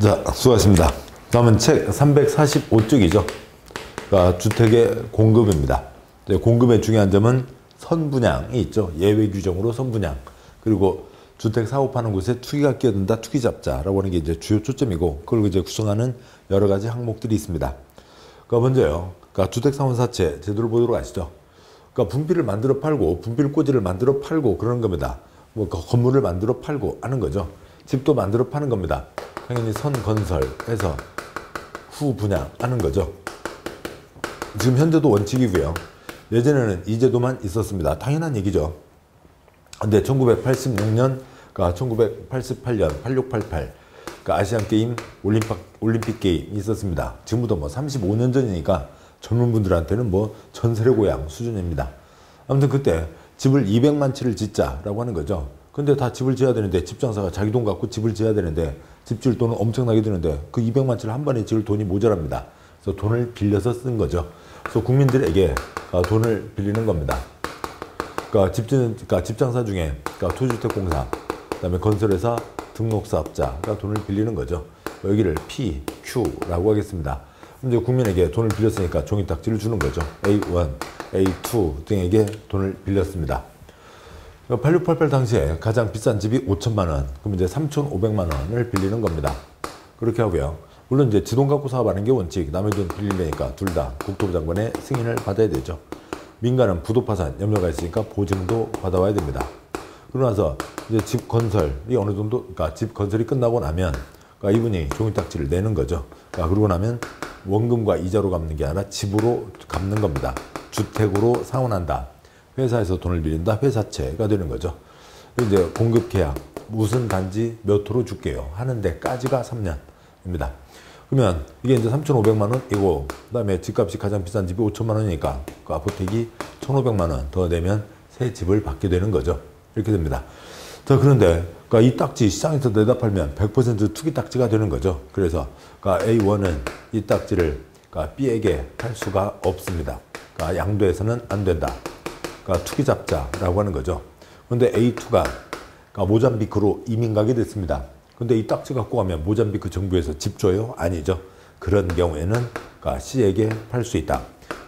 자, 수고하셨습니다. 다음은 책 345쪽이죠. 그러니까 주택의 공급입니다. 공급의 중요한 점은 선분양이 있죠. 예외 규정으로 선분양. 그리고 주택 사업하는 곳에 투기가 끼어든다, 투기잡자라고 하는 게 이제 주요 초점이고, 그걸 이제 구성하는 여러 가지 항목들이 있습니다. 그러니까 먼저요. 그러니까 주택사원사채 제도를 보도록 하시죠. 그러니까 분필을 만들어 팔고, 분필꽂이를 만들어 팔고 그러는 겁니다. 뭐 건물을 만들어 팔고 하는 거죠. 집도 만들어 파는 겁니다. 당연히 선건설해서 후분양하는 거죠. 지금 현재도 원칙이고요. 예전에는 이 제도만 있었습니다. 당연한 얘기죠. 근데 1986년, 그러니까 1988년, 8688, 그러니까 아시안게임, 올림픽 게임이 있었습니다. 지금부터 뭐 35년 전이니까 젊은 분들한테는 뭐 전설의 고향 수준입니다. 아무튼 그때 집을 200만 채를 짓자라고 하는 거죠. 근데 다 집을 지어야 되는데, 집장사가 자기 돈 갖고 집을 지어야 되는데, 집 지을 돈은 엄청나게 드는데, 그 200만 채를 한 번에 지을 돈이 모자랍니다. 그래서 돈을 빌려서 쓴 거죠. 그래서 국민들에게 돈을 빌리는 겁니다. 그러니까 집장사 중에, 그러니까 토지주택공사, 그다음에 건설회사, 등록사업자가 돈을 빌리는 거죠. 여기를 P, Q라고 하겠습니다. 이제 국민에게 돈을 빌렸으니까 종이딱지를 주는 거죠. A1, A2 등에게 돈을 빌렸습니다. 8688 당시에 가장 비싼 집이 5천만 원, 그럼 이제 3,500만 원을 빌리는 겁니다. 그렇게 하고요. 물론 이제 지 돈 갖고 사업하는 게 원칙, 남의 돈 빌리려니까 둘 다 국토부 장관의 승인을 받아야 되죠. 민간은 부도파산 염려가 있으니까 보증도 받아와야 됩니다. 그러고 나서 이제 집 건설이 어느 정도, 그러니까 집 건설이 끝나고 나면, 그러니까 이분이 종이딱지를 내는 거죠. 그러니까 그러고 나면 원금과 이자로 갚는 게 아니라 집으로 갚는 겁니다. 주택으로 상환한다. 회사에서 돈을 빌린다. 회사채가 되는 거죠. 이제 공급 계약, 무슨 단지 몇 호로 줄게요 하는 데까지가 3년입니다. 그러면 이게 이제 3,500만 원이고, 그 다음에 집값이 가장 비싼 집이 5천만 원이니까 그 아포텍이 1,500만 원 더 내면 새 집을 받게 되는 거죠. 이렇게 됩니다. 자, 그런데 그러니까 이 딱지 시장에서 내다 팔면 100% 투기 딱지가 되는 거죠. 그래서 그러니까 A1은 이 딱지를 그러니까 B에게 팔 수가 없습니다. 그러니까 양도해서는 안 된다. 그러니까 투기잡자라고 하는 거죠. 그런데 A2가 그러니까 모잠비크로 이민 가게 됐습니다. 근데 이 딱지 갖고 가면 모잠비크 정부에서 집 줘요? 아니죠. 그런 경우에는 그러니까 C에게 팔 수 있다.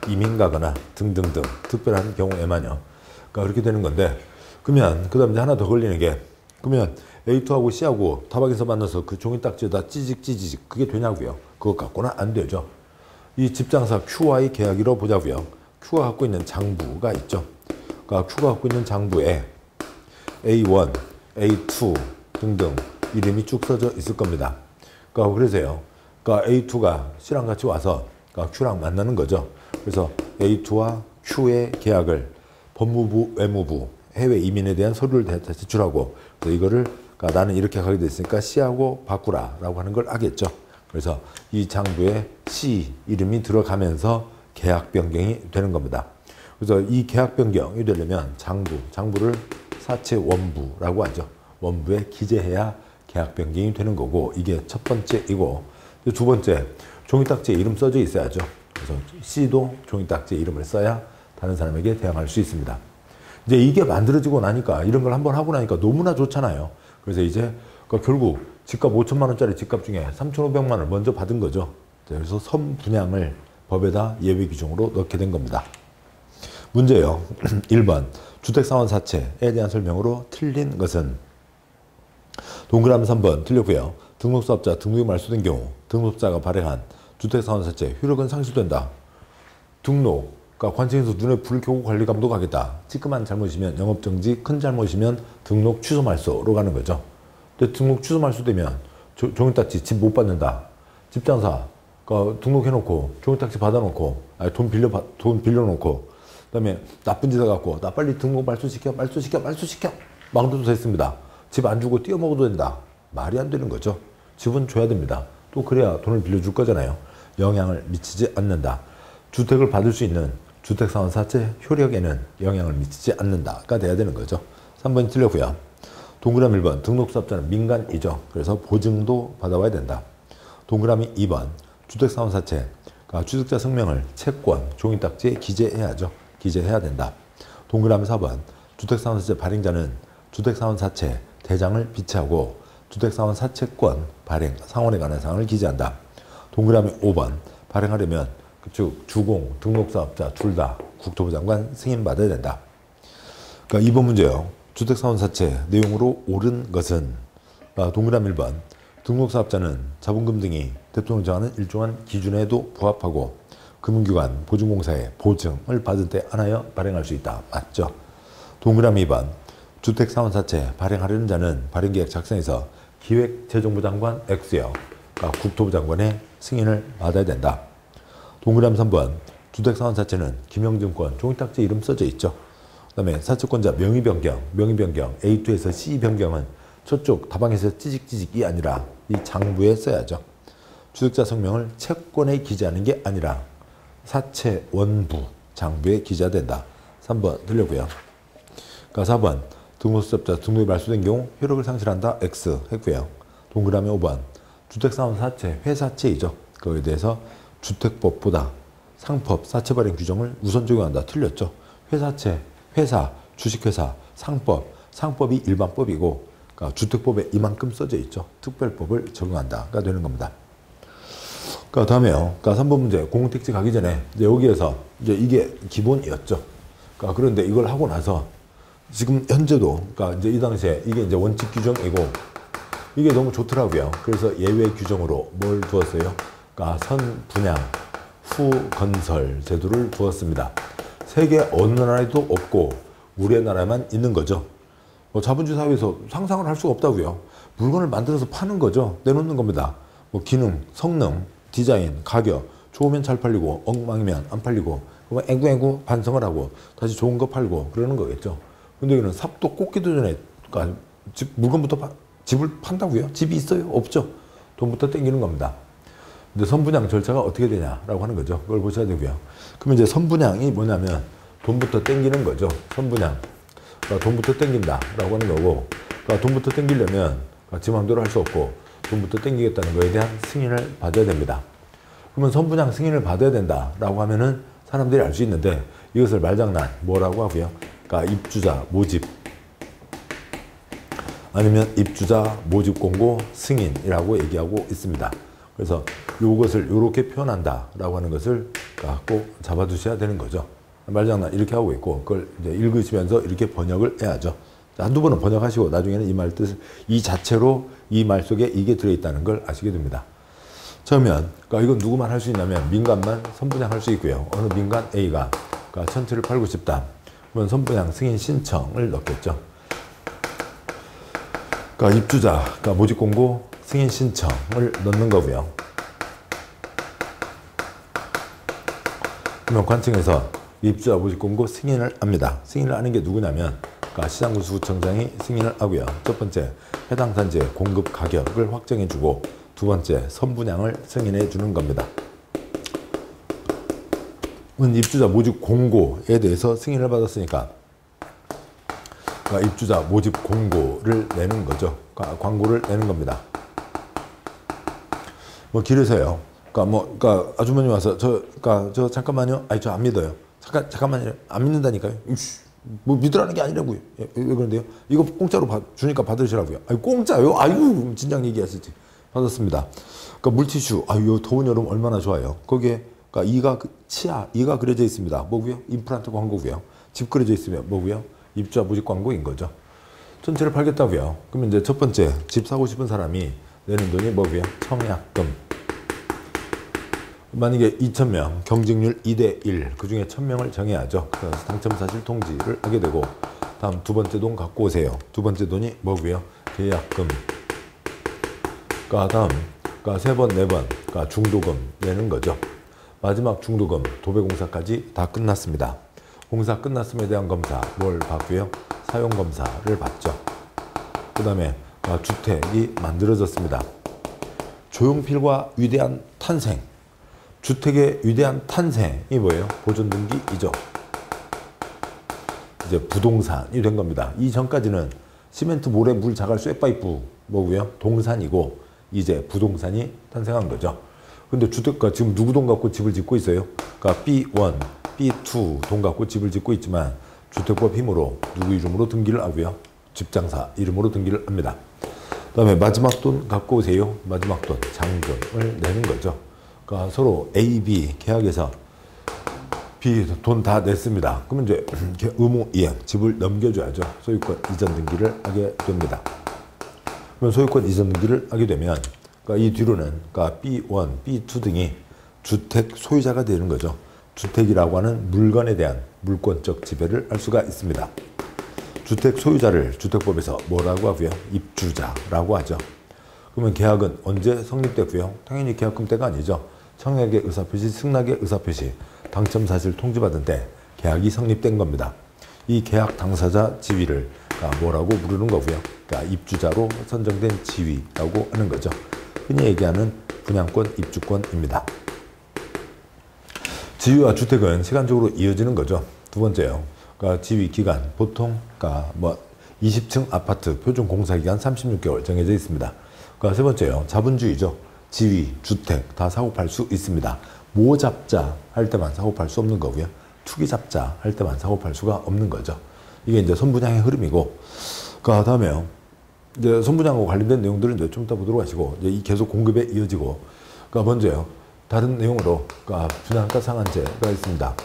이민 가거나 등등등 특별한 경우에만요. 그러니까 그렇게 되는 건데, 그러면 그 다음에 하나 더 걸리는 게, 그러면 A2하고 C하고 타박에서 만나서 그 종이 딱지에다 찌직 그게 되냐고요. 그것 갖고는 안 되죠. 이 집장사 Q와의 계약이라고 보자고요. Q가 갖고 있는 장부가 있죠. 그러니까 Q가 갖고 있는 장부에 A1, A2 등등 이름이 쭉 써져 있을 겁니다. 그러니까 그래서요. 그러니까 A2가 C랑 같이 와서 그러니까 Q랑 만나는 거죠. 그래서 A2와 Q의 계약을 법무부, 외무부, 해외 이민에 대한 서류를 제출하고, 그래서 이거를 그러니까 나는 이렇게 가게 됐으니까 C하고 바꾸라라고 하는 걸 하겠죠. 그래서 이 장부에 C 이름이 들어가면서 계약 변경이 되는 겁니다. 그래서 이 계약 변경이 되려면 장부를 사채 원부라고 하죠. 원부에 기재해야 계약 변경이 되는 거고, 이게 첫 번째이고, 두 번째, 종이딱지에 이름 써져 있어야죠. 그래서 C도 종이딱지에 이름을 써야 다른 사람에게 대항할 수 있습니다. 이제 이게 만들어지고 나니까, 이런 걸 한번 하고 나니까 너무나 좋잖아요. 그래서 이제 그러니까 결국 집값 5천만 원짜리 집값 중에 3,500만 원을 먼저 받은 거죠. 그래서 선분양을 법에다 예외 규정으로 넣게 된 겁니다. 문제요. 1번 주택사원사채에 대한 설명으로 틀린 것은, 동그라미 3번 틀렸고요. 등록사업자 등록이 말소된 경우 등록자가 발행한 주택사원사채 효력은 상실된다. 등록, 그러니까 관청에서 눈에 불을 켜고 관리 감독하겠다. 찌끔한 잘못이면 영업정지, 큰 잘못이면 등록 취소 말소로 가는 거죠. 근데 등록 취소 말소되면 종이딱지 집 못 받는다. 집장사 그러니까 등록해놓고 종이딱지 받아놓고, 아니 돈 빌려놓고, 그다음에 나쁜 짓 해갖고 나 빨리 등록 말소시켜 망도도 됐습니다. 집 안 주고 띄어먹어도 된다. 말이 안 되는 거죠. 집은 줘야 됩니다. 또 그래야 돈을 빌려줄 거잖아요. 영향을 미치지 않는다. 주택을 받을 수 있는 주택사원사채 효력에는 영향을 미치지 않는다가 돼야 되는 거죠. 3번이 틀렸고요. 동그라미 1번 등록사업자는 민간이죠. 그래서 보증도 받아와야 된다. 동그라미 2번 주택사원사채, 그러니까 주택자 성명을 채권, 종이딱지에 기재해야죠. 기재해야 된다. 동그라미 4번 주택사원사채 발행자는 주택사원사채 대장을 비치하고 주택사원사채권 발행, 상환에 관한 사항을 기재한다. 동그라미 5번 발행하려면 즉 주공, 등록사업자 둘 다 국토부 장관 승인받아야 된다. 그러니까 2번 문제요. 주택사원사채 내용으로 옳은 것은 동그라미 1번 등록사업자는 자본금 등이 대통령이 정하는 일정한 기준에도 부합하고 금융기관, 보증공사의 보증을 받은 때 안하여 발행할 수 있다. 맞죠? 동그라미 2번 주택사원사채 발행하려는 자는 발행계획 작성에서 기획재정부 장관 X여 국토부 장관의 승인을 받아야 된다. 동그라미 3번 주택사원사채는 김영증권 종이딱지 이름 써져 있죠. 그 다음에 사채권자 명의변경 A2에서 C 변경은 저쪽 다방에서 찌직찌직이 아니라 이 장부에 써야죠. 주택자 성명을 채권에 기재하는 게 아니라 사채 원부 장부에 기재된다. 3번 들렸고요. 그러니까 4번 등록사업자 등록이 말소된 경우 효력을 상실한다. X 했고요. 동그라미 5번 주택사원사채 회사채이죠. 그거에 대해서 주택법보다 상법 사채 발행 규정을 우선 적용한다. 틀렸죠. 회사채, 회사, 주식회사, 상법이 일반법이고 그러니까 주택법에 이만큼 써져 있죠. 특별법을 적용한다가 되는 겁니다. 그러니까 다음에요. 그러니까 3번 문제 공공택지 가기 전에 이제 여기에서 이제 이게 기본이었죠. 그러니까 그런데 이걸 하고 나서 지금 현재도 그러니까 이제 이 당시에 이게 이제 원칙 규정이고 이게 너무 좋더라고요. 그래서 예외 규정으로 뭘 두었어요? 그러니까 선 분양 후 건설 제도를 두었습니다. 세계 어느 나라에도 없고 우리나라에만 있는 거죠. 뭐 자본주의 사회에서 상상을 할 수가 없다고요. 물건을 만들어서 파는 거죠. 내놓는 겁니다. 뭐 기능, 성능, 디자인, 가격 좋으면 잘 팔리고 엉망이면 안 팔리고 그러면 애구애구 반성을 하고 다시 좋은 거 팔고 그러는 거겠죠. 근데 여기는 삽도 꽂기도 전에 그러니까 물건부터 집을 판다고요? 집이 있어요? 없죠. 돈부터 땡기는 겁니다. 근데 선분양 절차가 어떻게 되냐라고 하는 거죠. 그걸 보셔야 되고요. 그러면 이제 선분양이 뭐냐면 돈부터 땡기는 거죠. 선분양. 그러니까 돈부터 땡긴다라고 하는 거고 그러니까 돈부터 땡기려면 지 마음대로 할 수 없고 돈부터 땡기겠다는 거에 대한 승인을 받아야 됩니다. 그러면 선분양 승인을 받아야 된다라고 하면은 사람들이 알 수 있는데 이것을 말장난 뭐라고 하고요. 그러니까 입주자 모집 아니면 입주자 모집 공고 승인이라고 얘기하고 있습니다. 그래서 이것을 이렇게 표현한다라고 하는 것을 꼭 잡아두셔야 되는 거죠. 말장난 이렇게 하고 있고 그걸 이제 읽으시면서 이렇게 번역을 해야죠. 한두 번은 번역하시고 나중에는 이 말 뜻을 이 자체로 이 말 속에 이게 들어있다는 걸 아시게 됩니다. 그러면 그러니까 이건 누구만 할 수 있냐면 민간만 선분양할 수 있고요. 어느 민간 A가 그러니까 천체를 팔고 싶다. 그러면 선분양 승인 신청을 넣겠죠. 그러니까 입주자, 그러니까 모집 공고 승인 신청을 넣는 거고요. 그러면 관청에서 입주자 모집 공고 승인을 합니다. 승인을 하는 게 누구냐면 그러니까 시장군수구청장이 승인을 하고요. 첫 번째 해당 단지의 공급 가격을 확정해주고 두 번째 선분양을 승인해 주는 겁니다. 입주자 모집 공고에 대해서 승인을 받았으니까 그러니까 입주자 모집 공고를 내는 거죠. 그러니까 광고를 내는 겁니다. 뭐 길에서요. 그러니까 아주머니 와서 저 잠깐만요. 아니 저 안 믿어요. 잠깐만요. 안 믿는다니까요. 뭐 믿으라는 게 아니라고요. 왜 그런데요? 이거 공짜로 주니까 받으시라고요. 아니 공짜요? 아유 진작 얘기하시지. 받았습니다. 그러니까 물티슈. 아유 더운 여름 얼마나 좋아요. 거기에 그러니까 이가 그려져 있습니다. 뭐고요? 임플란트 광고고요. 집 그려져 있으면 뭐고요? 입주자 모집 광고인 거죠. 전체를 팔겠다고요. 그러면 이제 첫 번째 집 사고 싶은 사람이 내는 돈이 뭐고요? 청약금. 만약에 2,000명, 경쟁률 2대1, 그 중에 1,000명을 정해야죠. 그래서 당첨 사실 통지를 하게 되고, 다음 두 번째 돈 갖고 오세요. 두 번째 돈이 뭐고요? 계약금. 다음, 세 번, 네 번, 중도금 내는 거죠. 마지막 중도금, 도배공사까지 다 끝났습니다. 공사 끝났음에 대한 검사, 뭘 받고요? 사용검사를 받죠. 그 다음에 주택이 만들어졌습니다. 조용필과 위대한 탄생. 주택의 위대한 탄생이 뭐예요? 보존등기이죠. 이제 부동산이 된 겁니다. 이전까지는 시멘트, 모래, 물, 자갈, 쇠파이프 뭐고요? 동산이고 이제 부동산이 탄생한 거죠. 근데 주택가 지금 누구 돈 갖고 집을 짓고 있어요? 그러니까 B1, B2 돈 갖고 집을 짓고 있지만 주택법 힘으로 누구 이름으로 등기를 하고요? 집장사 이름으로 등기를 합니다. 그다음에 마지막 돈 갖고 오세요. 마지막 돈 장돈을 내는 거죠. 그러니까 서로 A, B 계약에서 B 돈 다 냈습니다. 그러면 이제 의무 이행 집을 넘겨줘야죠. 소유권 이전 등기를 하게 됩니다. 그러면 소유권 이전 등기를 하게 되면 그러니까 이 뒤로는 그러니까 B1, B2 등이 주택 소유자가 되는 거죠. 주택이라고 하는 물건에 대한 물권적 지배를 할 수가 있습니다. 주택 소유자를 주택법에서 뭐라고 하고요? 입주자라고 하죠. 그러면 계약은 언제 성립되고요? 당연히 계약금 때가 아니죠. 청약의 의사표시, 승낙의 의사표시, 당첨 사실 통지받은 때 계약이 성립된 겁니다. 이 계약 당사자 지위를 뭐라고 부르는 거고요? 그러니까 입주자로 선정된 지위라고 하는 거죠. 흔히 얘기하는 분양권, 입주권입니다. 지위와 주택은 시간적으로 이어지는 거죠. 두 번째요. 그러니까 지위 기간 보통 그러니까 20층 아파트 표준 공사 기간 36개월 정해져 있습니다. 그러니까 세 번째요. 자본주의죠. 지위, 주택 다 사고 팔 수 있습니다. 모잡자 할 때만 사고 팔 수 없는 거고요. 투기잡자 할 때만 사고 팔 수가 없는 거죠. 이게 이제 선분양의 흐름이고, 그 다음에요. 이제 선분양하고 관련된 내용들은 이제 좀 이따 보도록 하시고, 이제 이 계속 공급에 이어지고, 그러니까 먼저요. 다른 내용으로, 그러니까 분양가 상한제가 있습니다.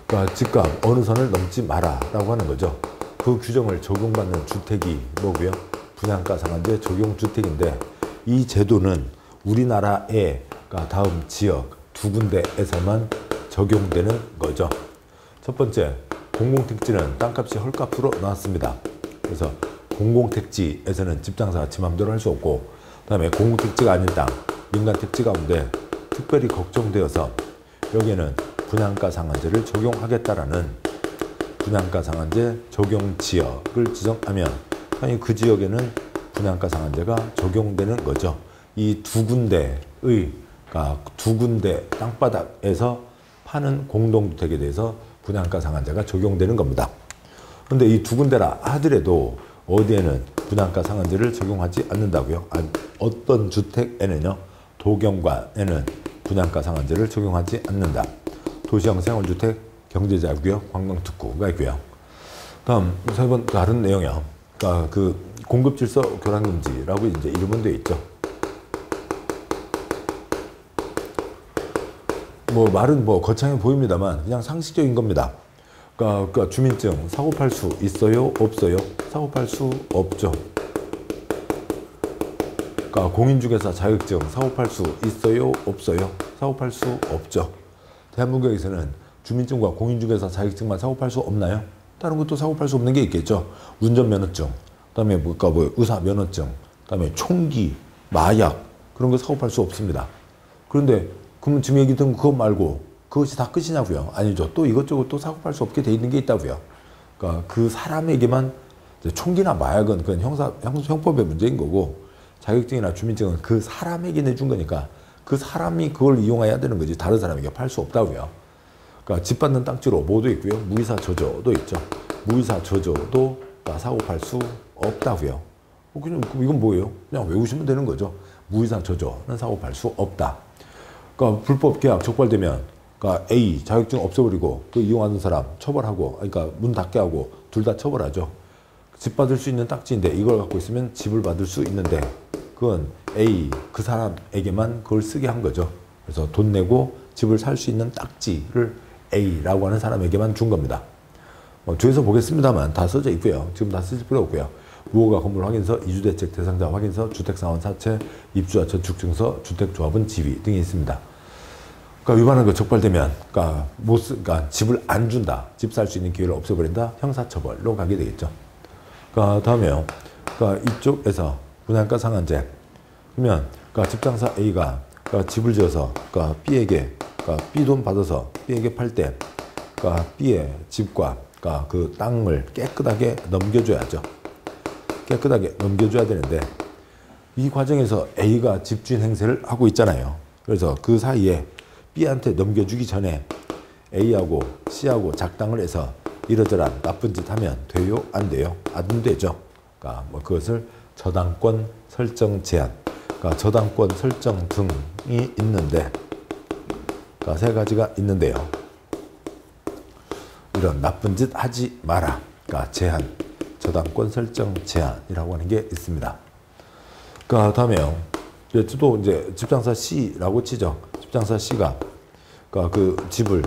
그러니까 집값 어느 선을 넘지 마라라고 하는 거죠. 그 규정을 적용받는 주택이 뭐고요? 분양가 상한제 적용 주택인데, 이 제도는 우리나라의 그러니까 다음 지역 두 군데에서만 적용되는 거죠. 첫 번째, 공공택지는 땅값이 헐값으로 나왔습니다. 그래서 공공택지에서는 집장사가 지 맘대로 할 수 없고, 그 다음에 공공택지가 아닌 땅, 민간택지 가운데 특별히 걱정되어서 여기에는 분양가 상한제를 적용하겠다라는 분양가 상한제 적용 지역을 지정하면 당연히 그 지역에는 분양가 상한제가 적용되는 거죠. 이 두 군데의 그러니까 두 군데 땅바닥에서 파는 공동주택에 대해서 분양가 상한제가 적용되는 겁니다. 그런데 이 두 군데라 하더라도 어디에는 분양가 상한제를 적용하지 않는다고요? 어떤 주택에는요, 도경관에는 분양가 상한제를 적용하지 않는다. 도시형 생활주택, 경제자구역, 관광특구가 있고요. 다음 세 번 다른 내용이요. 그러니까 그 공급질서 교란금지라고 이제 이름은 되어 있죠. 말은 거창해 보입니다만 그냥 상식적인 겁니다. 그러니까 주민증 사고 팔 수 있어요? 없어요? 사고 팔 수 없죠. 그러니까 공인중개사 자격증 사고 팔 수 있어요? 없어요? 사고 팔 수 없죠. 대한민국에서는 주민증과 공인중개사 자격증만 사고 팔 수 없나요? 다른 것도 사고 팔 수 없는 게 있겠죠. 운전면허증, 그다음에 의사면허증, 그다음에 총기, 마약 그런 거 사고 팔 수 없습니다. 그런데 그러면 지금 얘기 듣는 그것 말고 그것이 다 끝이냐고요? 아니죠. 또 이것저것 또 사고 팔 수 없게 돼 있는 게 있다고요. 그러니까 그 사람에게만 총기나 마약은 그건 형법의 문제인 거고, 자격증이나 주민증은 그 사람에게 내준 거니까 그 사람이 그걸 이용해야 되는 거지 다른 사람에게 팔 수 없다고요. 그러니까 집 받는 땅지로 뭐도 있고요. 무이사 저조도 있죠. 무이사 저조도 사고 팔 수 없다고요. 그냥 이건 뭐예요? 그냥 외우시면 되는 거죠. 무이사 저조는 사고 팔 수 없다. 그러니까 불법 계약 적발되면 그러니까 A 자격증 없애버리고 그 이용하는 사람 처벌하고, 그러니까 문 닫게 하고 둘 다 처벌하죠. 집 받을 수 있는 딱지인데 이걸 갖고 있으면 집을 받을 수 있는데 그건 A 그 사람에게만 그걸 쓰게 한 거죠. 그래서 돈 내고 집을 살 수 있는 딱지를 A라고 하는 사람에게만 준 겁니다. 뒤에서 보겠습니다만 다 써져 있고요. 지금 다 쓰실 필요 없고요. 무허가 건물 확인서, 이주대책 대상자 확인서, 주택상환 사채, 입주자 저축증서, 주택조합은 지위 등이 있습니다. 그러니까 위반한 거 적발되면, 그러니까 집을 안 준다, 집 살 수 있는 기회를 없애버린다, 형사처벌로 가게 되겠죠. 그러니까 다음에요. 그러니까 이쪽에서 분양가 상한제. 그러면 그러니까 집장사 A가 그러니까 집을 지어서 그러니까 B에게 B 돈 받아서 B에게 팔 때, 그러니까 B의 집과 그러니까 그 땅을 깨끗하게 넘겨줘야죠. 깨끗하게 넘겨줘야 되는데 이 과정에서 A가 집주인 행세를 하고 있잖아요. 그래서 그 사이에 B한테 넘겨주기 전에 A하고 C하고 작당을 해서 이러저러한 나쁜 짓 하면 돼요? 안 돼요? 안 되죠. 그러니까 그것을 저당권 설정 제한, 그러니까 저당권 설정 등이 있는데, 그러니까 세 가지가 있는데요. 이런 나쁜 짓 하지 마라. 그러니까 제한, 저당권 설정 제한이라고 하는 게 있습니다. 그 다음에요. 또 이제 집장사 C라고 치죠. 집장사 C가 그 집을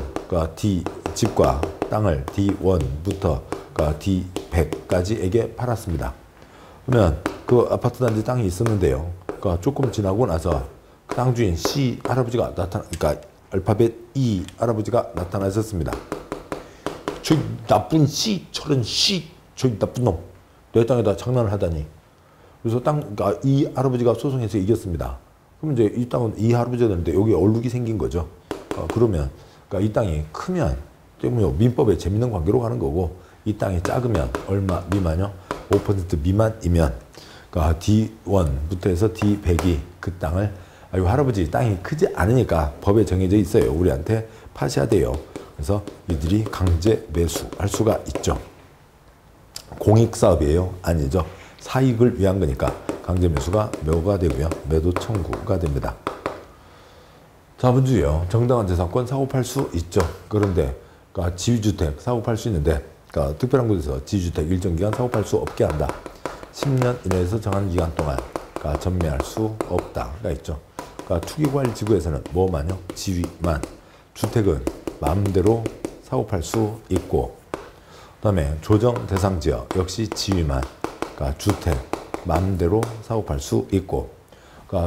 집과 땅을 D1부터 D100까지에게 팔았습니다. 그러면 그 아파트 단지 땅이 있었는데요. 조금 지나고 나서 그 땅 주인 C 할아버지가 그러니까 알파벳 E 할아버지가 나타나셨습니다. 저 나쁜 C, 저런 C, 저 나쁜 놈, 내 땅에다 장난을 하다니. 그래서 이 할아버지가 소송해서 이겼습니다. 그럼 이제 이 땅은 이 할아버지가 되는데 여기 얼룩이 생긴 거죠. 그러면 이 땅이 크면 민법에 재밌는 관계로 가는 거고, 이 땅이 작으면 얼마 미만요? 5% 미만이면 D1부터 해서 D100이 그 땅을 할아버지 땅이 크지 않으니까 법에 정해져 있어요. 우리한테 파셔야 돼요. 그래서 이들이 강제 매수할 수가 있죠. 공익사업이에요? 아니죠. 사익을 위한 거니까 강제 매수가 뭐가 되고요. 매도 청구가 됩니다. 자본주의요. 정당한 재산권 사고 팔 수 있죠. 그런데 지위주택 사고 팔 수 있는데 특별한 곳에서 지위주택 일정 기간 사고 팔 수 없게 한다. 10년 이내에서 정한 기간 동안 전매할 수 없다가 있죠. 투기과일지구에서는 뭐만요? 지위만. 주택은 마음대로 사고 팔 수 있고, 그 다음에 조정 대상 지역 역시 지위만. 주택 마음대로 사고 팔 수 있고,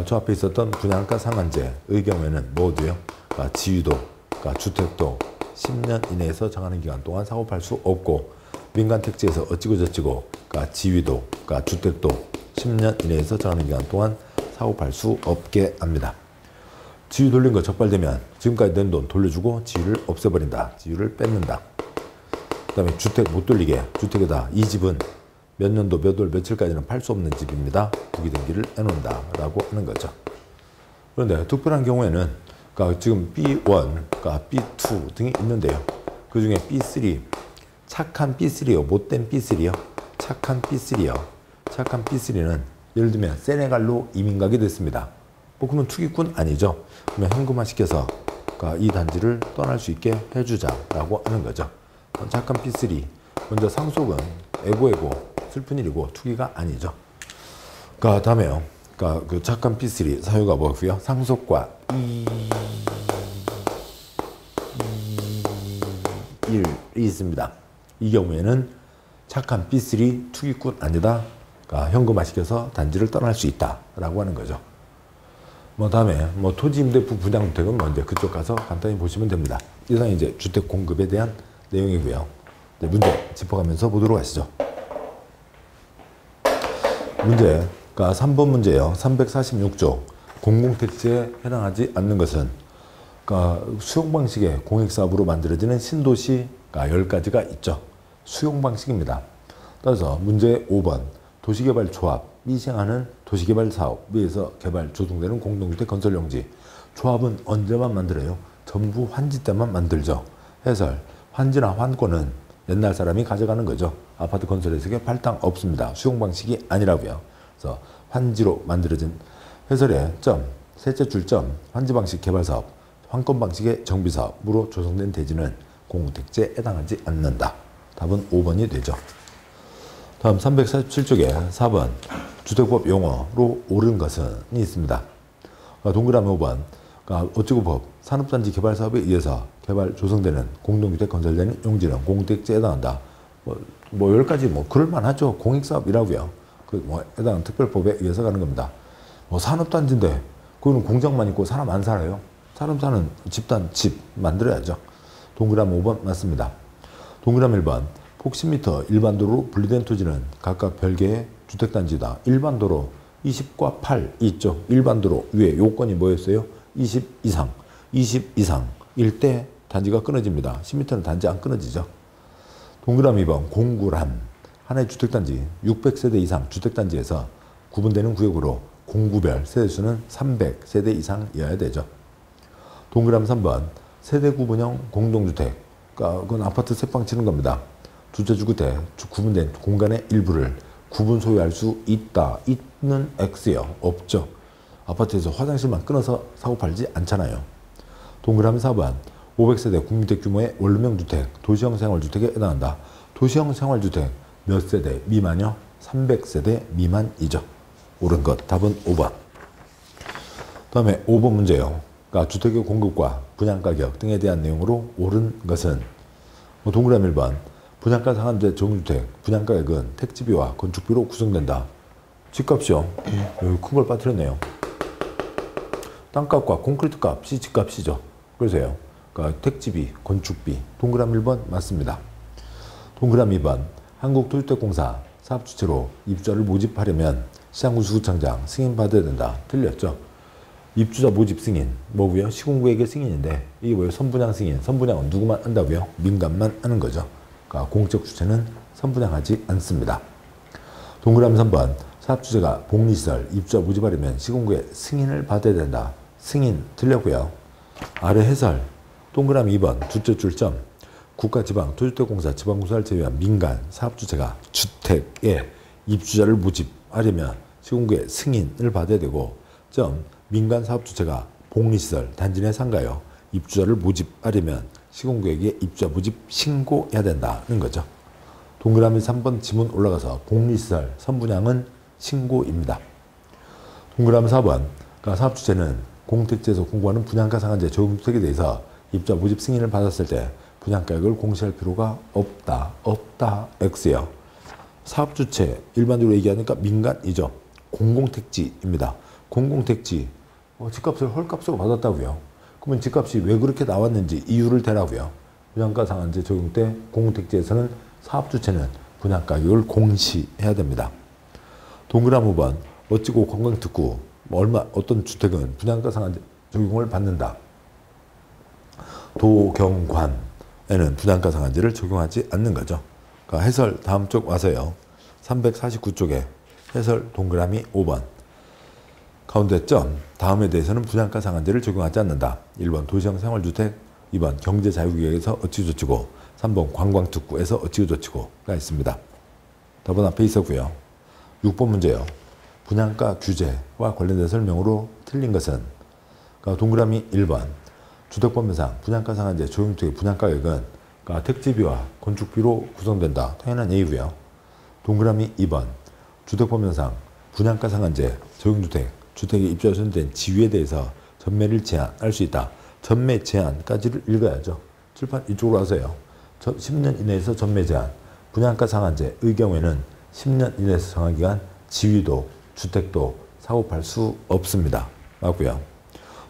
저 앞에 있었던 분양가 상한제의 경우에는 모두요. 지위도, 주택도 10년 이내에서 정하는 기간 동안 사고 팔 수 없고, 민간 택지에서 어찌고 저찌고, 지위도, 주택도 10년 이내에서 정하는 기간 동안 사고 팔 수 없게 합니다. 지위 돌린 거 적발되면 지금까지 낸 돈 돌려주고 지위를 없애버린다. 지위를 뺏는다. 그 다음에 주택 못 돌리게, 주택에다 이 집은 몇 년도 몇 월 며칠까지는 팔 수 없는 집입니다. 부기등기를 해놓는다 라고 하는 거죠. 그런데 특별한 경우에는 지금 B1, B2 등이 있는데요. 그 중에 B3, 착한 B3요, 못된 B3요. 착한 B3요. 착한 B3는 예를 들면 세네갈로 이민 가게 됐습니다. 그러면 투기꾼 아니죠. 그러면 현금화 시켜서 이 단지를 떠날 수 있게 해주자라고 하는 거죠. 착한 B3. 먼저 상속은 애고애고 슬픈 일이고 투기가 아니죠. 다음에요. 그 착한 B3 사유가 뭐고요? 상속과 1이 있습니다. 이 경우에는 착한 B3 투기꾼 아니다. 현금화 시켜서 단지를 떠날 수 있다라고 하는 거죠. 다음에 토지 임대부 분양주택은 이제 그쪽 가서 간단히 보시면 됩니다. 이상 이제 주택 공급에 대한 내용이고요. 문제 짚어가면서 보도록 하시죠. 문제, 3번 문제예요. 346조 공공택지에 해당하지 않는 것은 수용 방식의 공익사업으로 만들어지는 신도시 10가지가 있죠. 수용 방식입니다. 따라서 문제 5번 도시개발조합이 시행하는 도시개발사업 위에서 개발 조성되는 공동주택 건설용지. 조합은 언제만 만들어요? 전부 환지 때만 만들죠. 해설, 환지나 환권은 옛날 사람이 가져가는 거죠. 아파트 건설에서 발당 없습니다. 수용 방식이 아니라고요. 그래서 환지로 만들어진 해설의 점, 셋째 줄점, 환지 방식 개발사업, 환권 방식의 정비사업으로 조성된 대지는 공공택지에 해당하지 않는다. 답은 5번이 되죠. 다음 347쪽에 4번 주택법 용어로 옳은 것은 있습니다. 동그라미 5번 어찌고 법 산업단지 개발사업에 의해서 개발 조성되는 공동주택 건설되는 용지는 공공택지에 해당한다. 10가지 그럴만하죠. 공익사업이라고요. 해당 특별법에 의해서 가는 겁니다. 산업단지인데 그거는 공장만 있고 사람 안 살아요. 사람 사는 집단 집 만들어야죠. 동그라미 5번 맞습니다. 동그라미 1번 폭 10m 일반도로 분리된 토지는 각각 별개의 주택단지다. 일반도로 20과 8 있죠. 일반도로 위에 요건이 뭐였어요? 20 이상. 20 이상일 때 단지가 끊어집니다. 10m는 단지 안 끊어지죠. 동그라미 2번 공구란 하나의 주택단지 600세대 이상 주택단지에서 구분되는 구역으로 공구별 세대수는 300세대 이상이어야 되죠. 동그라미 3번 세대구분형 공동주택. 그건 아파트 세방 치는 겁니다. 주저주거대 구분된 공간의 일부를 구분 소유할 수 있다. 있는 X요. 없죠. 아파트에서 화장실만 끊어서 사고 팔지 않잖아요. 동그라미 4번 500세대 국민주택 규모의 원룸형 주택, 도시형 생활주택에 해당한다. 도시형 생활주택, 몇 세대 미만이요? 300세대 미만이죠. 옳은 것. 답은 5번. 다음에 5번 문제요. 그러니까 주택의 공급과 분양가격 등에 대한 내용으로 옳은 것은 동그라미 1번 분양가 상한제 정주택 분양가격은 택지비와 건축비로 구성된다. 집값이요. 여기 큰 걸 빠뜨렸네요. 땅값과 콘크리트 값이 집값이죠. 그래서요. 그러니까 택지비, 건축비. 동그라미 1번 맞습니다. 동그라미 2번 한국토주택공사 사업주체로 입주자를 모집하려면 시장구수구청장 승인받아야 된다. 틀렸죠. 입주자 모집 승인 뭐고요? 시군구에게 승인인데 이게 뭐예요? 선분양 승인. 선분양은 누구만 한다고요? 민간만 하는 거죠. 그러니까 공적 주체는 선분양하지 않습니다. 동그라미 3번 사업주체가 복리시설 입주자 모집하려면 시군구의 승인을 받아야 된다. 승인 틀렸고요. 아래 해설 동그라미 2번 둘째 줄점 국가지방토주택공사 지방공사를 제외한 민간 사업주체가 주택에 입주자를 모집하려면 시군구의 승인을 받아야 되고 점 민간 사업주체가 복리시설 단지 내 상가요 입주자를 모집하려면 시군구에게 입주자 모집 신고해야 된다는 거죠. 동그라미 3번 지문 올라가서 복리시설 선분양은 신고입니다. 동그라미 4번 그러니까 사업주체는 공택지에서 공고하는 분양가 상한제 적용주택에 대해서 입주자 모집 승인을 받았을 때 분양가격을 공시할 필요가 없다. 없다. X요. 사업주체 일반적으로 얘기하니까 민간이죠. 공공택지입니다. 공공택지 집값을 헐값으로 받았다고요. 그러면 집값이 왜 그렇게 나왔는지 이유를 대라고요. 분양가 상한제 적용 때 공공택지에서는 사업주체는 분양가격을 공시해야 됩니다. 동그라미 5번 어찌고 관광특구 어떤 주택은 분양가 상한제 적용을 받는다. 도경관에는 분양가 상한제를 적용하지 않는 거죠. 그러니까 해설 다음 쪽 와서요. 349쪽에 해설 동그라미 5번 가운데 점 다음에 대해서는 분양가 상한제를 적용하지 않는다. 1번 도시형 생활주택 2번 경제자유구역에서 어찌고저찌고 3번 관광특구에서 어찌고저찌고가 있습니다. 답은 앞에 있었고요. 6번 문제요. 분양가 규제와 관련된 설명으로 틀린 것은 그러니까 동그라미 1번 주택법인상 분양가 상한제 적용주택의 분양가격은 그러니까 택지비와 건축비로 구성된다. 당연한 예이고요. 동그라미 2번 주택법인상 분양가 상한제 적용주택 주택에 입주자 선된 지위에 대해서 전매를 제한할 수 있다. 전매 제한까지를 읽어야죠. 칠판 이쪽으로 와서요. 10년 이내에서 전매 제한 분양가 상한제의 경우에는 10년 이내에서 정한기간 지위도 주택도 사고 팔 수 없습니다. 맞고요.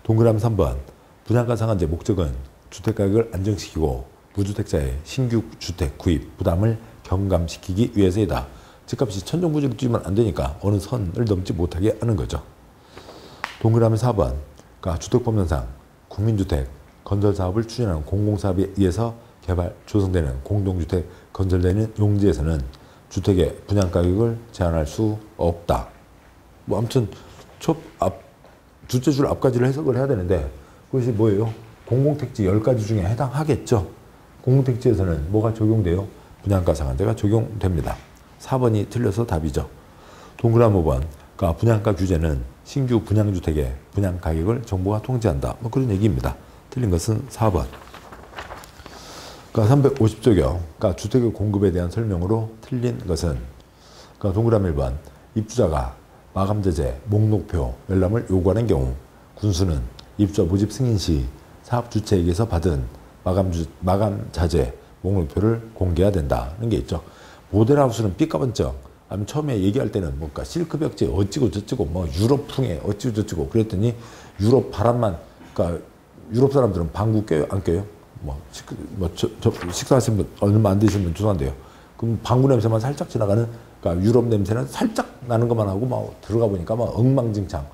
동그라미 3번 분양가 상한제 목적은 주택가격을 안정시키고 무주택자의 신규 주택 구입 부담을 경감시키기 위해서이다. 집값이 천정부지로 뛰면 안 되니까 어느 선을 넘지 못하게 하는 거죠. 동그라미 4번 그러니까 주택법령상 국민주택 건설사업을 추진하는 공공사업에 의해서 개발 조성되는 공동주택 건설되는 용지에서는 주택의 분양가격을 제한할 수 없다. 뭐 아무튼 둘째 줄 앞까지를 해석을 해야 되는데 그것이 뭐예요? 공공택지 10가지 중에 해당하겠죠. 공공택지에서는 뭐가 적용돼요? 분양가 상한제가 적용됩니다. 4번이 틀려서 답이죠. 동그라미 5번 그러니까 분양가 규제는 신규 분양주택의 분양가격을 정부가 통제한다. 뭐 그런 얘기입니다. 틀린 것은 4번. 그러니까 350쪽이요. 그러니까 주택의 공급에 대한 설명으로 틀린 것은 그러니까 동그라미 1번 입주자가 마감자재, 목록표, 열람을 요구하는 경우 군수는 입주자 모집 승인 시 사업주체에게서 받은 마감자재, 목록표를 공개해야 된다는 게 있죠. 모델하우스는 삐까번쩍 아니면 처음에 얘기할 때는 뭔가 실크 벽지 어찌고 저찌고 뭐 유럽풍에 어찌고 저찌고 그랬더니 유럽 바람만 그러니까 유럽 사람들은 방구 껴요? 안 껴요? 식사하신 분 얼마 안 드시는 분 죄송한데요. 그럼 방구 냄새만 살짝 지나가는 그러니까 유럽 냄새는 살짝 나는 것만 하고 막 들어가 보니까 막 엉망진창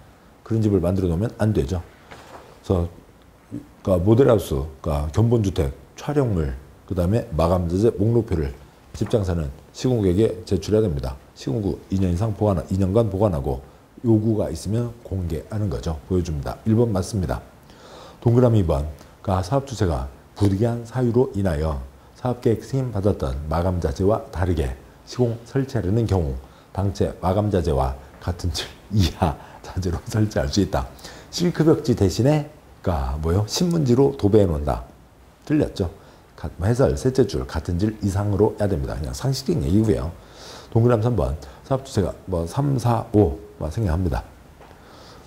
그런 집을 만들어 놓으면 안 되죠. 그래서 그러니까 모델하우스, 그러니까 견본주택, 촬영물, 그 다음에 마감자재 목록표를 집장사는 시공국에게 제출해야 됩니다. 시공국 2년 이상 2년간 보관하고 요구가 있으면 공개하는 거죠. 보여줍니다. 1번 맞습니다. 동그라미 2번 그러니까 사업주체가 부득이한 사유로 인하여 사업계획 승인받았던 마감자재와 다르게 시공 설치하려는 경우 당최 마감자재와 같은 질 이하 자재로 설치할 수 있다. 실크벽지 대신에 그러니까 뭐요? 신문지로 도배해 놓는다. 틀렸죠. 해설 셋째 줄 같은 질 이상으로 해야 됩니다. 그냥 상식적인 얘기고요. 동그라미 3번 사업주체가 뭐 3, 4, 5 생략합니다.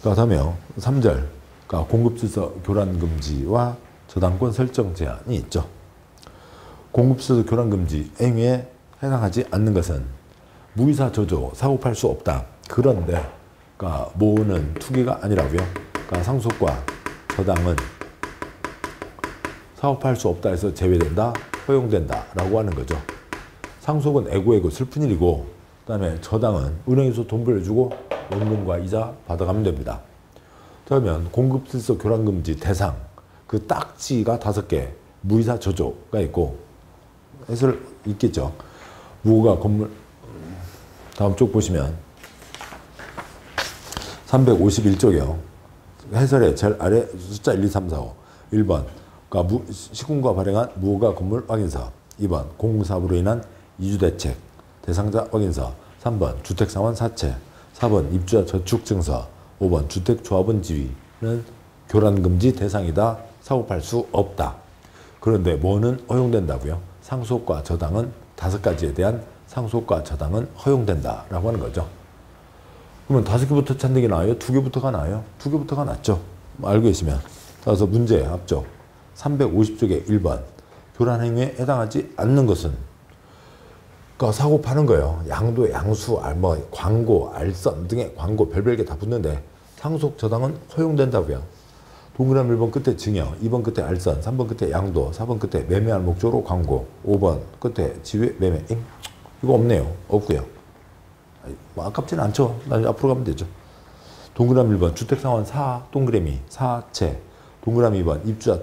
그 다음에 3절 공급질서 교란 금지와 저당권 설정 제한이 있죠. 공급질서 교란 금지 행위에 해당하지 않는 것은 무이사 저조 사고 팔 수 없다. 그런데 뭐는 투기가 아니라고요. 상속과 저당은 사고 팔 수 없다 해서 제외된다, 허용된다 라고 하는 거죠. 상속은 애고애고 슬픈 일이고, 그 다음에 저당은 은행에서 돈 빌려주고 원금과 이자 받아가면 됩니다. 그러면 공급질서 교란금지 대상, 그 딱지가 5개, 무이사 저조가 있고, 해설 있겠죠. 무허가 건물, 다음 쪽 보시면 351쪽이요. 해설의 제일 아래 숫자 1, 2, 3, 4, 5. 1번, 시군과 발행한 무허가 건물 확인서. 2번, 공사업으로 인한 이주대책 대상자 확인서. 3번, 주택상환 사채. 4번, 입주자 저축증서. 5번, 주택조합원 지위는 교란금지 대상이다. 사고팔 수 없다. 그런데 뭐는 허용된다고요? 상속과 저당은 5가지에 대한 상속과 저당은 허용된다라고 하는 거죠. 그러면 5개부터 찾는 게 나아요? 2개부터가 나아요? 2개부터가 낫죠. 알고 계시면. 따라서 문제 앞쪽 350쪽에 1번 교란 행위에 해당하지 않는 것은 사고 파는 거예요. 양도, 양수, 광고, 알선 등의 광고 별별 게 다 붙는데 상속 저당은 허용된다고요. 동그라미 1번 끝에 증여, 2번 끝에 알선, 3번 끝에 양도, 4번 끝에 매매할 목적으로 광고, 5번 끝에 지회 매매. 이거 없네요. 없고요. 아깝지는 않죠. 앞으로 가면 되죠. 동그라미 1번 주택상환 동그라미 사채, 동그라미 2번 입주자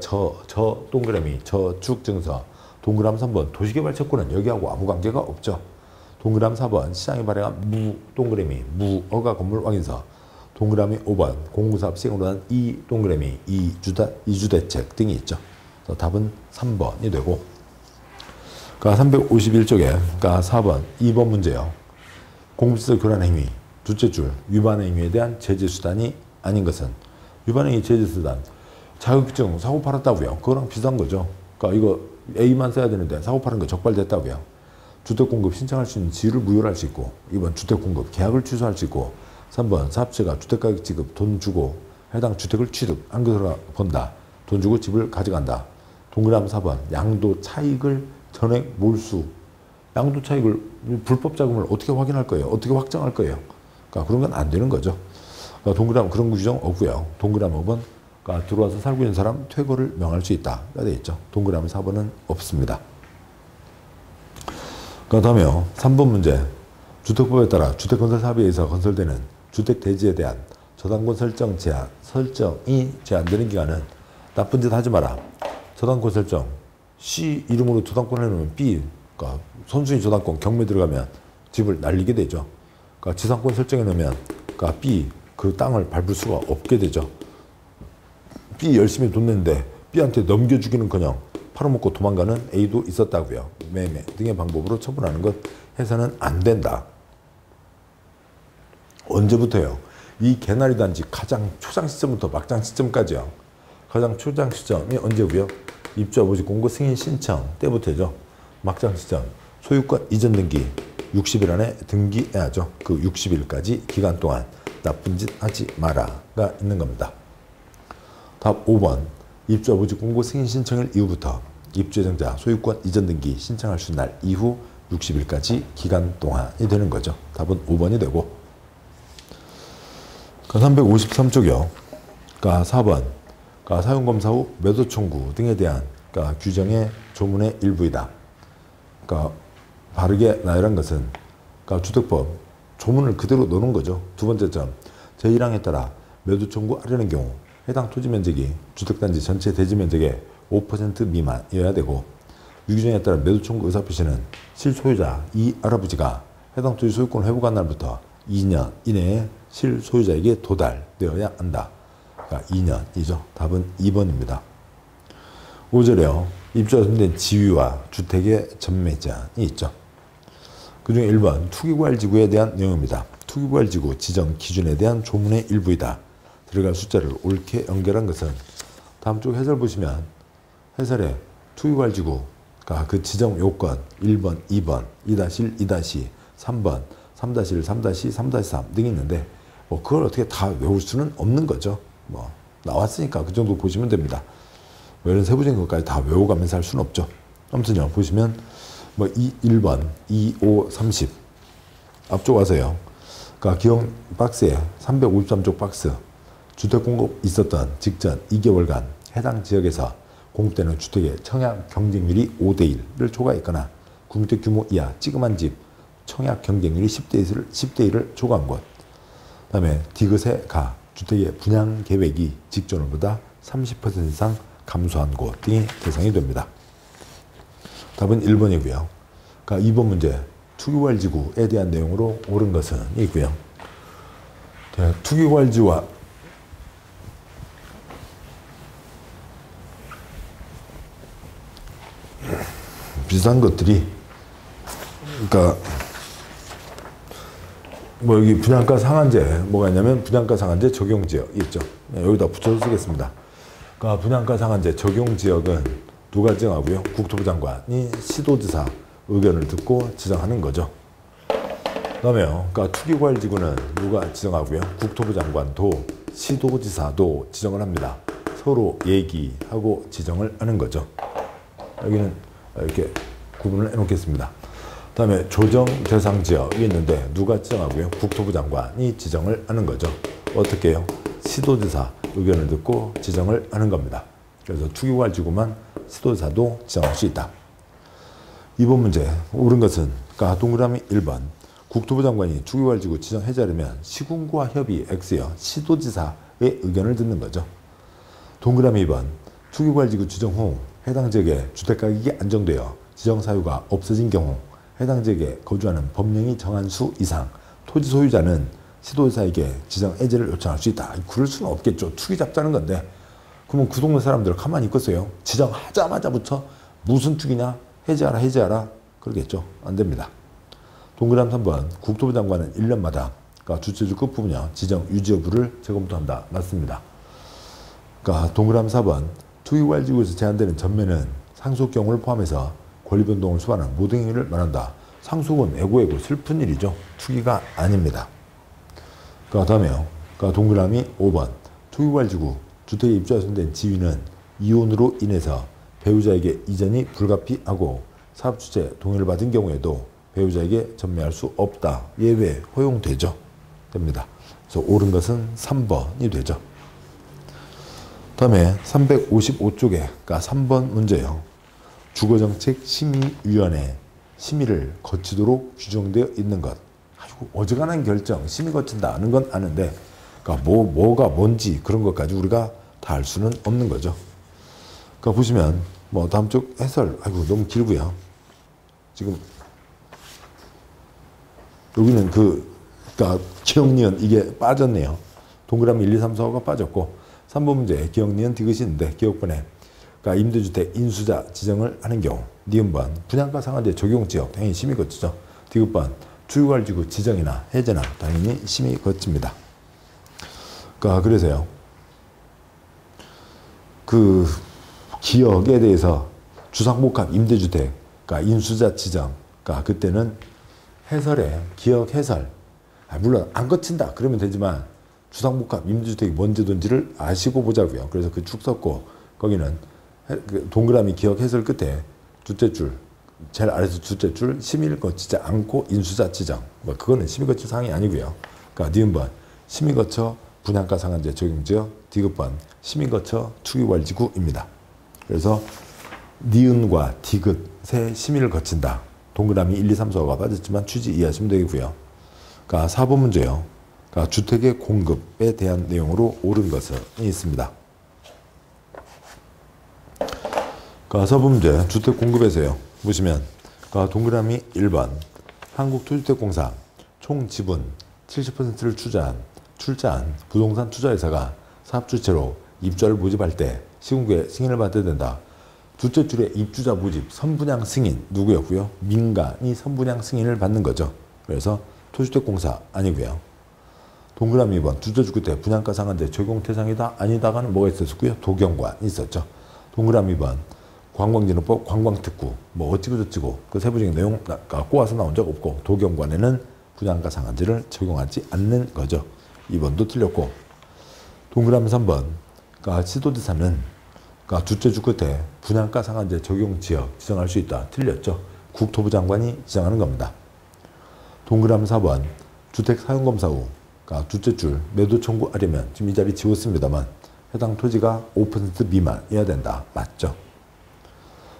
동그라미 저축증서, 동그라미 3번 도시개발채권은 여기하고 아무 관계가 없죠. 동그라미 4번 시장에 발행한 동그라미 무허가 건물 확인서, 동그라미 5번 공무사업 시행으로 한 동그라미 이주대책 등이 있죠. 그래서 답은 3번이 되고, 351쪽에 4번 2번 문제요. 공급질서 교란 행위, 둘째 위반 행위에 대한 제재수단이 아닌 것은. 위반 행위 제재수단, 자격증 사고 팔았다고요. 그거랑 비슷한 거죠. 이거 A만 써야 되는데 사고 파는 거 적발됐다고요. 주택공급 신청할 수 있는 지위를 무효할 수 있고, 2번 주택공급 계약을 취소할 수 있고, 3번 사업체가 주택가격 지급 돈 주고 해당 주택을 취득한 것으로 본다. 돈 주고 집을 가져간다. 동그라미 4번 양도 차익을 전액 몰수. 양도 차익을 불법 자금을 어떻게 확인할 거예요? 어떻게 확정할 거예요? 그런 건 안 되는 거죠. 동그라미 그런 규정 없고요. 동그라미 5번 들어와서 살고 있는 사람 퇴거를 명할 수 있다. 되어 있죠. 동그라미 4번은 없습니다. 그 다음에 3번 문제. 주택법에 따라 주택건설사업에 의해서 건설되는 주택대지에 대한 저당권 설정이 제한되는 기간은 나쁜 짓 하지 마라. 저당권 설정. C 이름으로 저당권 해놓으면 B, 선순위 저당권 경매 들어가면 집을 날리게 되죠. 지상권 설정해 놓으면 B, 그 땅을 밟을 수가 없게 되죠. B 열심히 돈 냈는데 B한테 넘겨주기는커녕 팔아먹고 도망가는 A도 있었다고요. 매매 등의 방법으로 처분하는 것 해서는 안 된다. 언제부터요? 이 개나리 단지 가장 초장 시점부터 막장 시점까지요. 가장 초장 시점이 언제고요? 입주 아버지 공고 승인 신청 때부터죠. 막장 시점 소유권 이전 등기 60일 안에 등기해야죠. 그 60일까지 기간 동안 나쁜 짓 하지 마라가 있는 겁니다. 답 5번 입주 아버지 공고 승인 신청일 이후부터 입주 예정자 소유권 이전 등기 신청할 수 있는 날 이후 60일까지 기간 동안이 되는 거죠. 답은 5번이 되고, 353쪽이요. 4번 사용검사 후 매도 청구 등에 대한 규정의 조문의 일부이다. 바르게 나열한 것은 주택법 조문을 그대로 넣는 거죠. 두 번째 점, 제1항에 따라 매도 청구하려는 경우 해당 토지 면적이 주택단지 전체 대지 면적의 5% 미만이어야 되고, 유규정에 따라 매도 청구 의사표시는 실소유자 이 할아버지가 해당 토지 소유권 회복한 날부터 2년 이내에 실소유자에게 도달되어야 한다. 2년이죠. 답은 2번입니다. 5절에요. 입주가 선된 지위와 주택의 전매 제한이 있죠. 그중에 1번 투기과열지구에 대한 내용입니다. 투기과열지구 지정 기준에 대한 조문의 일부이다. 들어갈 숫자를 옳게 연결한 것은 다음 쪽 해설 보시면 해설에 투기과열지구 그 지정 요건 1번, 2번, 2-1, 2-3, 3번 3-1, 3-2, 3-3 등이 있는데 뭐 그걸 어떻게 다 외울 수는 없는 거죠. 뭐 나왔으니까 그 정도 보시면 됩니다. 뭐 이런 세부적인 것까지 다 외워가면서 할 수는 없죠. 아무튼요, 보시면 뭐 1번 2, 5, 30 앞쪽 와서요. 그러니까 기억 박스에 353쪽 박스 주택 공급 있었던 직전 2개월간 해당 지역에서 공급되는 주택의 청약 경쟁률이 5대1을 초과했거나 국민주택 규모 이하 찌그만 집 청약 경쟁률이 10대1을 초과한 곳. 그 다음에 디귿의 가 주택의 분양 계획이 직전보다 30% 이상 감소한 곳 등이 대상이 됩니다. 답은 1번이고요. 그러니까 2번 문제 투기과열지구에 대한 내용으로 옳은 것은 있고요. 투기과열지구와 비슷한 것들이 그러니까 뭐 여기 분양가 상한제 뭐가 있냐면 분양가 상한제 적용 지역 있죠. 여기다 붙여서 쓰겠습니다. 그러니까 분양가 상한제 적용 지역은 누가 지정하고요? 국토부 장관이 시도지사 의견을 듣고 지정하는 거죠. 그다음에요. 그러니까 투기과열지구는 누가 지정하고요? 국토부 장관도 시도지사도 지정을 합니다. 서로 얘기하고 지정을 하는 거죠. 여기는 이렇게 구분을 해놓겠습니다. 그 다음에 조정 대상 지역이 있는데 누가 지정하고요? 국토부 장관이 지정을 하는 거죠. 어떻게 해요? 시도지사 의견을 듣고 지정을 하는 겁니다. 그래서 투기과열지구만 시도지사도 지정할 수 있다. 2번 문제 옳은 것은 그러니까 동그라미 1번 국토부 장관이 투기과열지구 지정 해제하려면 시군구와 협의 X여 시도지사의 의견을 듣는 거죠. 동그라미 2번 투기과열지구 지정 후 해당 지역에 주택가격이 안정되어 지정 사유가 없어진 경우 해당 지역에 거주하는 법령이 정한 수 이상 토지 소유자는 시도지사에게 지정 해제를 요청할 수 있다. 그럴 수는 없겠죠. 투기 잡자는 건데 그러면 그 동네 사람들 가만히 있겠어요? 지정하자마자부터 무슨 투기냐? 해제하라 해제하라 그러겠죠. 안 됩니다. 동그라미 3번 국토부 장관은 1년마다 그러니까 주체주 끝부분이요. 지정 유지 여부를 재검토한다. 맞습니다. 그러니까 동그라미 4번 투기과열지구에서 제한되는 전매는 상속 경우를 포함해서 권리변동을 수반하는 모든 행위를 말한다. 상속은 애고애고 슬픈 일이죠. 투기가 아닙니다. 그 다음에요. 동그라미 5번 투기과열지구 주택에 입주하선된 지위는 이혼으로 인해서 배우자에게 이전이 불가피하고 사업주체 동의를 받은 경우에도 배우자에게 전매할 수 없다. 예외 허용되죠. 됩니다. 그래서 옳은 것은 3번이 되죠. 다음에 355쪽에 그러니까 3번 문제예요. 주거정책심의위원회 심의를 거치도록 규정되어 있는 것. 아이고, 어지간한 결정, 심의 거친다는 건 아는데 그러니까 뭐가 뭔지 그런 것까지 우리가 다 알 수는 없는 거죠. 그러니까 보시면 뭐 다음 쪽 해설 아이고 너무 길고요. 지금 여기는 그러니까 기억니은 이게 빠졌네요. 동그라미 1, 2, 3, 4, 5가 빠졌고 3번 문제 기억니은 디귿이 있는데 기억번에 그러니까 임대주택 인수자 지정을 하는 경우 니은번 분양가 상한제 적용 지역 당연히 심의 거치죠. 디귿번 투기과열지구 지정이나 해제나 당연히 심의 거칩니다. 그러니까 그래서요. 그 기역에 대해서 주상복합 임대주택 그러니까 인수자 지정 그러니까 그때는 해설에 기역 해설 물론 안 거친다 그러면 되지만 주상복합 임대주택이 뭔지 뭔지를 아시고 보자고요. 그래서 그 쭉 썼고 거기는 동그라미 기역 해설 끝에 둘째줄 제일 아래에서 둘째줄 심의를 거치지 않고 인수자 지정 뭐 그거는 심의 거칠 사항이 아니고요. 그러니까 니은번 심의 거쳐 분양가 상한제 적용지역 디귿번 심의 거쳐 투기과열지구입니다. 그래서 니은과 디귿의 심의를 거친다. 동그라미 1, 2, 3, 4가 빠졌지만 취지 이해하시면 되고요. 그러니까 4번 문제요. 그러니까 주택의 공급에 대한 내용으로 옳은 것은 있습니다. 그러니까 4번 문제 주택 공급에서요. 보시면 그러니까 동그라미 1번 한국토지주택공사 총 지분 70%를 출자한 부동산 투자회사가 사업주체로 입주자를 모집할 때 시군구에 승인을 받아야 된다. 둘째 줄에 입주자 모집 선분양 승인 누구였고요? 민간이 선분양 승인을 받는 거죠. 그래서 토지주택공사 아니고요. 동그라미 2번 둘째 줄 끝에 분양가 상한제 적용 대상이다 아니다가는 뭐가 있었고요? 도경관이 있었죠. 동그라미 2번 관광진흥법, 관광특구, 뭐 어찌고저찌고 그 세부적인 내용 꼬아서 나온 적 없고 도경관에는 분양가 상한제를 적용하지 않는 거죠. 2번도 틀렸고 동그라미 3번 그러니까 시도지사는 그러니까 주최주 끝에 분양가 상한제 적용 지역 지정할 수 있다. 틀렸죠. 국토부 장관이 지정하는 겁니다. 동그라미 4번 주택사용검사 후 그러니까 주최줄 매도 청구하려면 지금 이 자리 지웠습니다만 해당 토지가 5% 미만이어야 된다. 맞죠?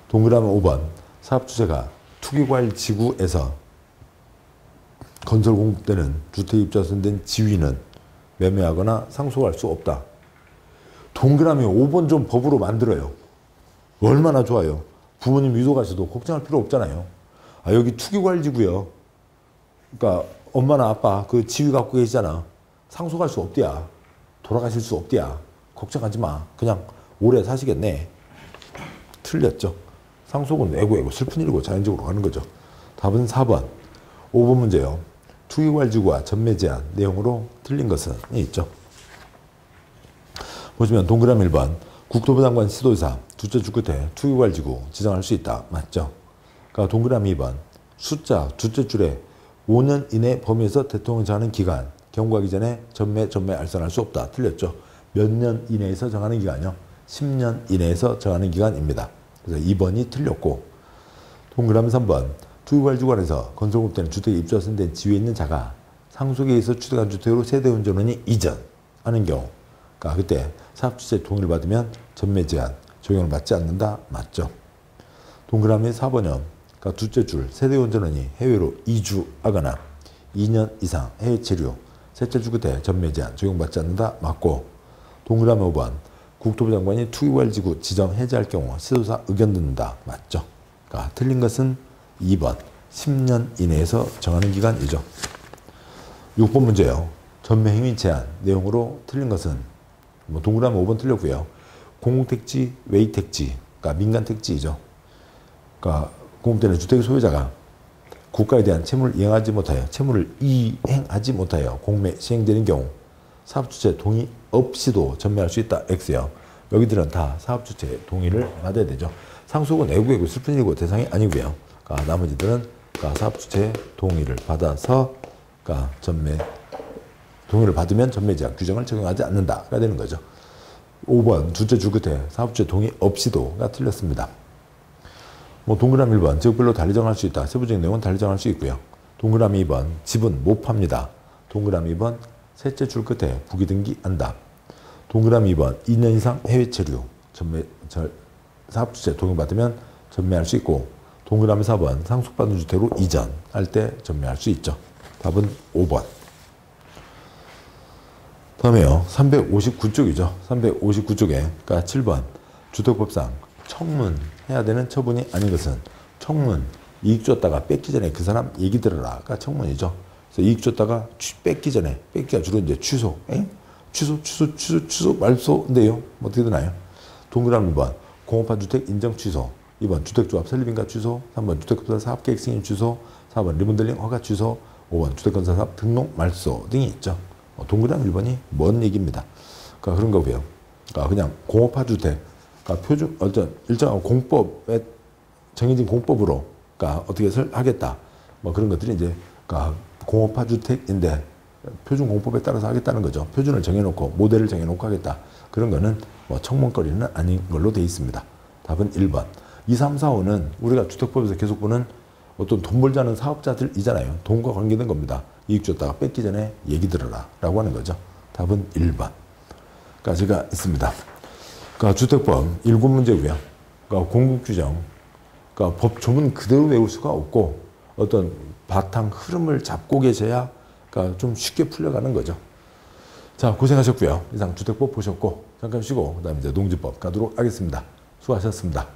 동그라미 5번 사업주체가 투기과일 지구에서 건설 공급되는 주택에 입주된 지위는 매매하거나 상속할 수 없다. 동그라미 5번 좀 법으로 만들어요. 얼마나 좋아요. 부모님 위도 가셔도 걱정할 필요 없잖아요. 아 여기 투기과일 지구요. 그러니까 엄마나 아빠 그 지위 갖고 계시잖아. 상속할 수 없디야. 돌아가실 수 없디야. 걱정하지 마. 그냥 오래 사시겠네. 틀렸죠. 상속은 애고 슬픈 일이고 자연적으로 가는 거죠. 답은 4번. 5번 문제요. 투기과일지구와 전매 제한 내용으로 틀린 것은 있죠. 보시면 동그라미 1번. 국토부 장관 시도지사 주최주 끝에 투기과일지구 지정할 수 있다. 맞죠? 그러니까 동그라미 2번. 숫자 주최줄에 5년 이내 범위에서 대통령이 정하는 기간 경과하기 전에 전매 알선할 수 없다. 틀렸죠. 몇 년 이내에서 정하는 기간이요. 10년 이내에서 정하는 기간입니다. 그래서 2번이 틀렸고 동그라미 3번 투기과일지구 안에서 건설공급되는 주택에 입주해서 된 지위에 있는 자가 상속에 의해서 취득한 주택으로 세대운전원이 이전하는 경우 그러니까 그때 사업주체 동의를 받으면 전매 제한 적용을 받지 않는다. 맞죠? 동그라미 4번형 그러니까 주체줄 세대운전원이 해외로 이주하거나 2년 이상 해외 체류 셋째 주 끝에 전매 제한 적용받지 않는다. 맞고 동그라미 5번 국토부 장관이 투기과일지구 지정 해제할 경우 시도사 의견 듣는다. 맞죠? 그러니까 틀린 것은 2번 10년 이내에서 정하는 기간이죠. 6번 문제요. 전매행위 제한 내용으로 틀린 것은 뭐 동그라미 5번 틀렸고요. 공공택지, 외의택지, 그러니까 민간택지이죠. 그러니까 공급되는 주택의 소유자가 국가에 대한 채무를 이행하지 못하여 공매 시행되는 경우 사업주체 동의 없이도 전매할 수 있다. X요. 여기들은 다 사업주체 동의를 받아야 되죠. 상속은 애고 슬픈 일이고 대상이 아니고요. 그러니까 나머지들은 그러니까 사업주체 동의를 받아서 그러니까 동의를 받으면 전매 제한 규정을 적용하지 않는다가 되는 거죠. 5번 주체주 끝에 사업주체 동의 없이도가 틀렸습니다. 뭐 동그라미 1번 지역별로 달리 정할 수 있다. 세부적인 내용은 달리 정할 수 있고요. 동그라미 2번 집은 못 팝니다. 동그라미 2번 셋째 줄 끝에 부기등기한다. 동그라미 2번 2년 이상 해외 체류 사업주체 동의받으면 전매할 수 있고 동그라미 4번 상속받은 주택으로 이전할 때 전매할 수 있죠. 답은 5번. 다음에요. 359쪽이죠. 359쪽에 그러니까 7번 주택법상 청문해야 되는 처분이 아닌 것은 청문 이익 줬다가 뺏기 전에 그 사람 얘기 들어라가 청문이죠. 그래서 이익 줬다가 뺏기 전에 뺏기가 주로 이제 취소 말소인데요. 뭐 어떻게 되나요? 동그라미 1번 공업화 주택 인정 취소 2번 주택조합 설립인가 취소 3번 주택건설 사업계획 승인 취소 4번 리모델링 허가 취소 5번 주택건설 사업 등록 말소 등이 있죠. 동그라미 1번이 뭔 얘기입니다. 그러니까 그런 거고요. 그러니까 그냥 공업화 주택 그러니까 표준 어떤 일정한 공법에 정해진 공법으로 그러니까 어떻게 하겠다. 뭐 그런 것들이 이제 그러니까 공업화 주택인데 표준 공법에 따라서 하겠다는 거죠. 표준을 정해놓고 모델을 정해놓고 하겠다. 그런 거는 뭐 청문거리는 아닌 걸로 되어 있습니다. 답은 1번. 2, 3, 4, 5는 우리가 주택법에서 계속 보는 어떤 돈 벌자는 사업자들이잖아요. 돈과 관계된 겁니다. 이익 줬다가 뺏기 전에 얘기 들어라 라고 하는 거죠. 답은 1번. 까지가 있습니다. 그러니까 주택법 7문제고요. 그러니까 공급규정, 그러니까 법 조문 그대로 외울 수가 없고 어떤 바탕 흐름을 잡고 계셔야 그러니까 좀 쉽게 풀려가는 거죠. 자, 고생하셨고요. 이상 주택법 보셨고 잠깐 쉬고 그다음에 이제 농지법 가도록 하겠습니다. 수고하셨습니다.